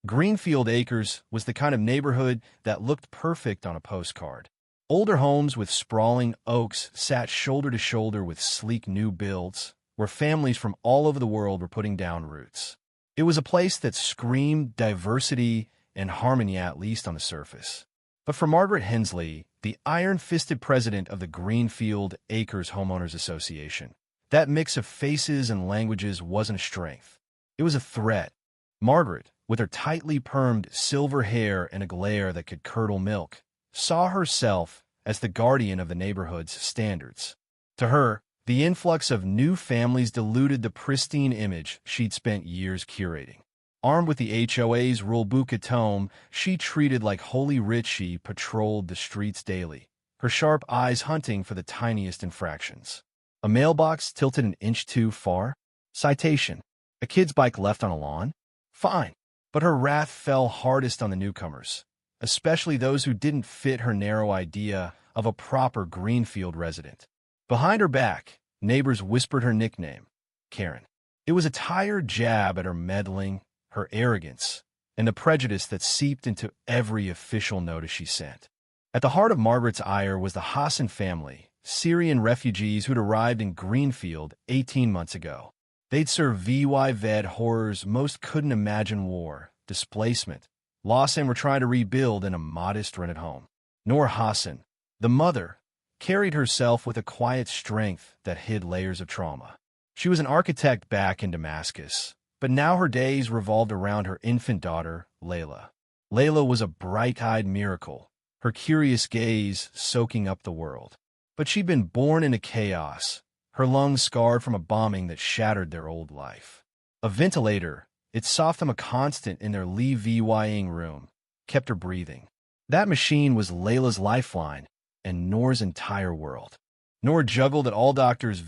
Greenfield Acres was the kind of neighborhood that looked perfect on a postcard. Older homes with sprawling oaks sat shoulder to shoulder with sleek new builds, where families from all over the world were putting down roots. It was a place that screamed diversity and harmony, at least on the surface. But for Margaret Hensley, the iron-fisted president of the Greenfield Acres Homeowners Association, that mix of faces and languages wasn't a strength. It was a threat. Margaret, with her tightly permed silver hair and a glare that could curdle milk, saw herself as the guardian of the neighborhood's standards. To her, the influx of new families diluted the pristine image she'd spent years curating. Armed with the HOA's rulebook at home, she treated like Holy Writ. She patrolled the streets daily, her sharp eyes hunting for the tiniest infractions. A mailbox tilted an inch too far? Citation. A kid's bike left on a lawn? Fine. But her wrath fell hardest on the newcomers, especially those who didn't fit her narrow idea of a proper Greenfield resident. Behind her back, neighbors whispered her nickname, Karen. It was a tired jab at her meddling, her arrogance, and the prejudice that seeped into every official notice she sent. At the heart of Margaret's ire was the Hassan family, Syrian refugees who'd arrived in Greenfield 18 months ago. They'd survived horrors most couldn't imagine: war, displacement, loss, and were trying to rebuild in a modest rented home. Noor Hassan, the mother, carried herself with a quiet strength that hid layers of trauma. She was an architect back in Damascus, but now her days revolved around her infant daughter, Layla. Layla was a bright-eyed miracle, her curious gaze soaking up the world. But she'd been born into chaos, her lungs scarred from a bombing that shattered their old life. A ventilator, its softly a constant in their living room, kept her breathing. That machine was Layla's lifeline and Noor's entire world. Noor juggled at all doctors'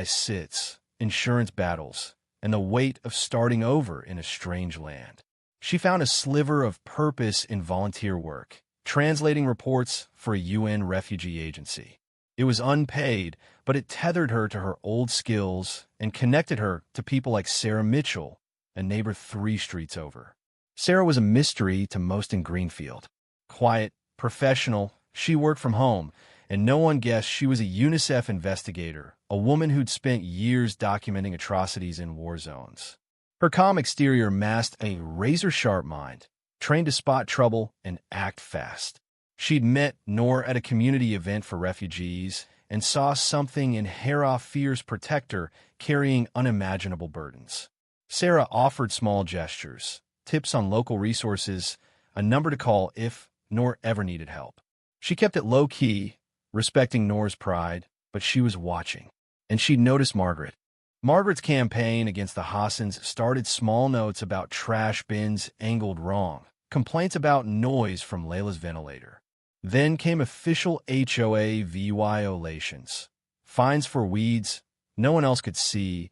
sits, insurance battles, and the weight of starting over in a strange land. She found a sliver of purpose in volunteer work, translating reports for a UN refugee agency. It was unpaid, but it tethered her to her old skills and connected her to people like Sarah Mitchell, a neighbor 3 streets over. Sarah was a mystery to most in Greenfield. Quiet, professional, she worked from home, and no one guessed she was a UNICEF investigator, a woman who'd spent years documenting atrocities in war zones. Her calm exterior masked a razor-sharp mind, trained to spot trouble and act fast. She'd met Noor at a community event for refugees and saw something in Hera Fear's protector carrying unimaginable burdens. Sarah offered small gestures, tips on local resources, a number to call if Noor ever needed help. She kept it low-key, respecting Noor's pride, but she was watching, and she'd noticed Margaret. Margaret's campaign against the Hassans started small notes about trash bins angled wrong, complaints about noise from Layla's ventilator. Then came official HOA violations, fines for weeds no one else could see,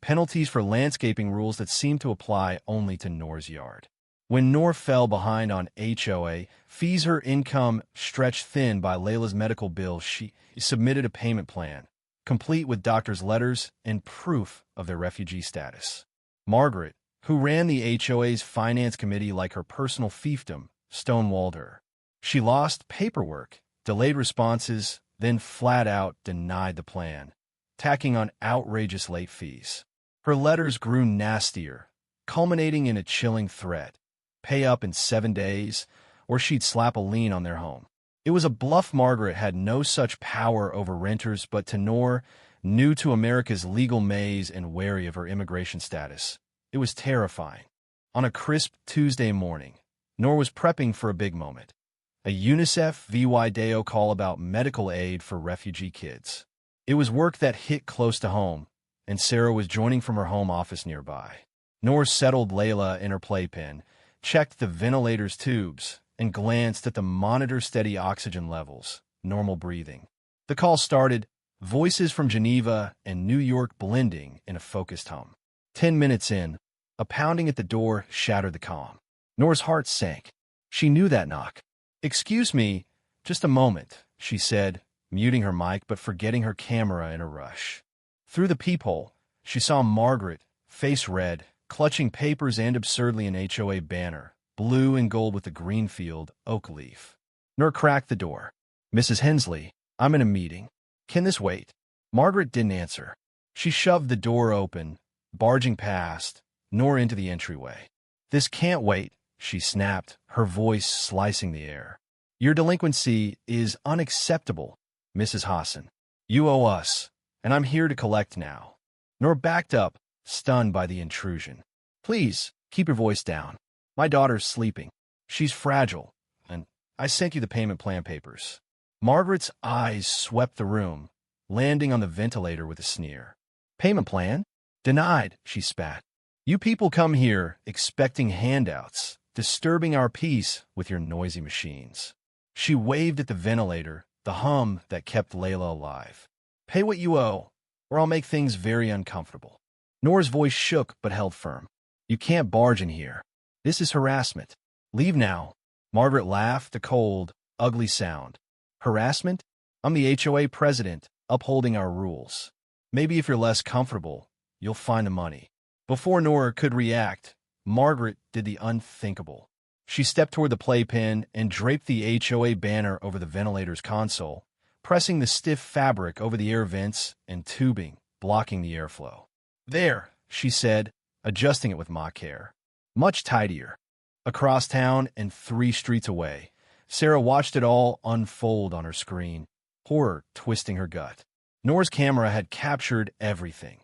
penalties for landscaping rules that seemed to apply only to Noor's yard. When Noor fell behind on HOA fees, her income stretched thin by Layla's medical bill, she submitted a payment plan, complete with doctors' letters and proof of their refugee status. Margaret, who ran the HOA's finance committee like her personal fiefdom, stonewalled her. She lost paperwork, delayed responses, then flat out denied the plan, tacking on outrageous late fees. Her letters grew nastier, culminating in a chilling threat: pay up in 7 days, or she'd slap a lien on their home. It was a bluff Margaret had no such power over renters, but to Noor, new to America's legal maze and wary of her immigration status, it was terrifying. On a crisp Tuesday morning, Noor was prepping for a big moment: a UNICEF video call about medical aid for refugee kids. It was work that hit close to home, and Sarah was joining from her home office nearby. Noor settled Layla in her playpen, checked the ventilator's tubes, and glanced at the monitor's steady oxygen levels, normal breathing. The call started, voices from Geneva and New York blending in a focused hum. 10 minutes in, a pounding at the door shattered the calm. Noor's heart sank. She knew that knock. "Excuse me, just a moment," she said, muting her mic but forgetting her camera in a rush. Through the peephole, she saw Margaret, face red, clutching papers and absurdly an HOA banner, blue and gold with a greenfield oak leaf. Noor cracked the door. "Mrs. Hensley, I'm in a meeting. Can this wait?" Margaret didn't answer. She shoved the door open, barging past, Noor into the entryway. "This can't wait," she snapped, her voice slicing the air. "Your delinquency is unacceptable, Mrs. Hassan. You owe us, and I'm here to collect now." Noor backed up, stunned by the intrusion. "Please, keep your voice down. My daughter's sleeping. She's fragile, and I sent you the payment plan papers." Margaret's eyes swept the room, landing on the ventilator with a sneer. "Payment plan? Denied," she spat. "You people come here expecting handouts, disturbing our peace with your noisy machines." She waved at the ventilator, the hum that kept Layla alive. "Pay what you owe, or I'll make things very uncomfortable." Noor's voice shook but held firm. "You can't barge in here. This is harassment. Leave now." Margaret laughed, a cold, ugly sound. "Harassment? I'm the HOA president, upholding our rules. Maybe if you're less comfortable, you'll find the money." Before Noor could react, Margaret did the unthinkable. She stepped toward the playpen and draped the HOA banner over the ventilator's console, pressing the stiff fabric over the air vents and tubing, blocking the airflow. "There," she said, adjusting it with mock care. "Much tidier." Across town and 3 streets away, Sarah watched it all unfold on her screen, horror twisting her gut. Noor's camera had captured everything.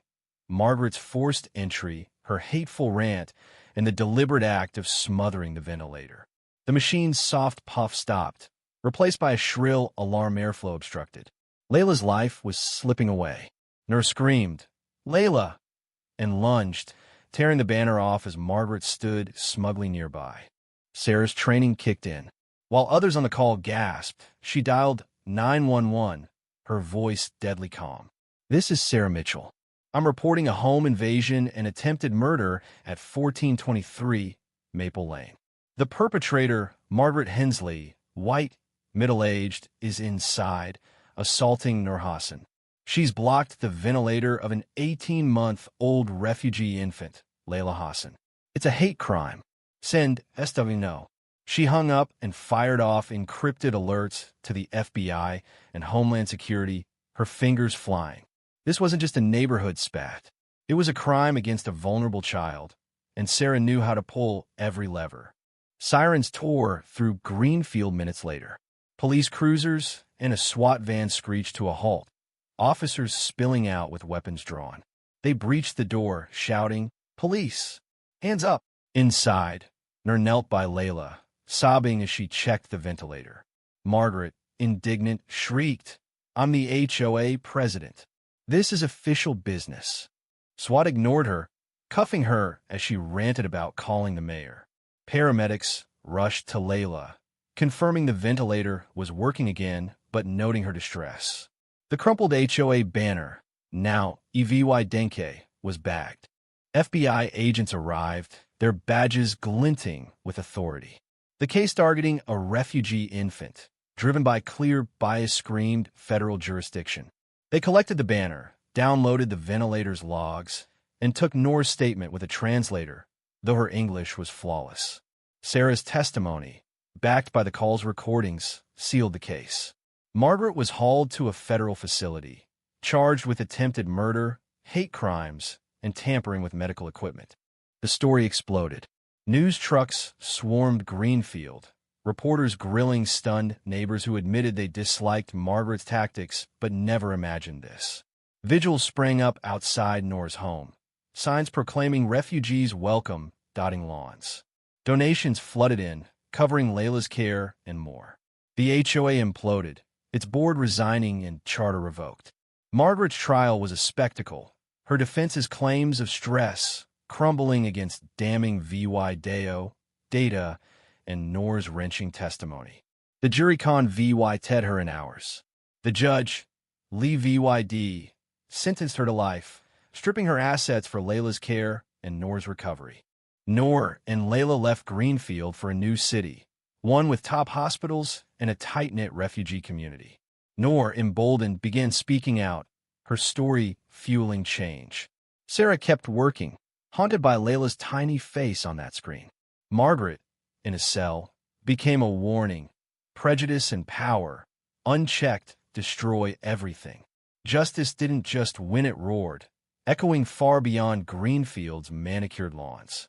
Margaret's forced entry, her hateful rant, and the deliberate act of smothering the ventilator. The machine's soft puff stopped, replaced by a shrill alarm airflow obstructed. Layla's life was slipping away. Noor screamed, "Layla!" and lunged, tearing the banner off as Margaret stood smugly nearby. Sarah's training kicked in. While others on the call gasped, she dialed 911, her voice deadly calm. "This is Sarah Mitchell. I'm reporting a home invasion and attempted murder at 1423 Maple Lane. The perpetrator, Margaret Hensley, white, middle-aged, is inside, assaulting Noor Hassan. She's blocked the ventilator of an 18-month-old refugee infant, Layla Hassan. It's a hate crime. Send SW. She hung up and fired off encrypted alerts to the FBI and Homeland Security, her fingers flying. This wasn't just a neighborhood spat. It was a crime against a vulnerable child, and Sarah knew how to pull every lever. Sirens tore through Greenfield minutes later. Police cruisers and a SWAT van screeched to a halt, officers spilling out with weapons drawn. They breached the door, shouting, "Police! Hands up!" Inside, Noor knelt by Layla, sobbing as she checked the ventilator. Margaret, indignant, shrieked, "I'm the HOA president. This is official business." SWAT ignored her, cuffing her as she ranted about calling the mayor. Paramedics rushed to Layla, confirming the ventilator was working again, but noting her distress. The crumpled HOA banner, now EVY Denke, was bagged. FBI agents arrived, their badges glinting with authority. The case targeting a refugee infant, driven by clear bias-screened federal jurisdiction. They collected the banner, downloaded the ventilator's logs, and took Noor's statement with a translator, though her English was flawless. Sarah's testimony, backed by the call's recordings, sealed the case. Margaret was hauled to a federal facility, charged with attempted murder, hate crimes, and tampering with medical equipment. The story exploded. News trucks swarmed Greenfield, reporters grilling stunned neighbors who admitted they disliked Margaret's tactics but never imagined this. Vigils sprang up outside Noor's home, signs proclaiming refugees welcome dotting lawns. Donations flooded in, covering Layla's care and more. The HOA imploded, its board resigning and charter revoked. Margaret's trial was a spectacle, her defense's claims of stress crumbling against damning VY data and Noor's wrenching testimony. The jury conned VY Ted her in hours. The judge, Lee VYD, sentenced her to life, stripping her assets for Layla's care and Noor's recovery. Noor and Layla left Greenfield for a new city, one with top hospitals and a tight-knit refugee community. Noor, emboldened, began speaking out, her story fueling change. Sarah kept working, haunted by Layla's tiny face on that screen. Margaret, in a cell, became a warning. Prejudice and power, unchecked, destroy everything. Justice didn't just win, it roared, echoing far beyond green fields, manicured lawns.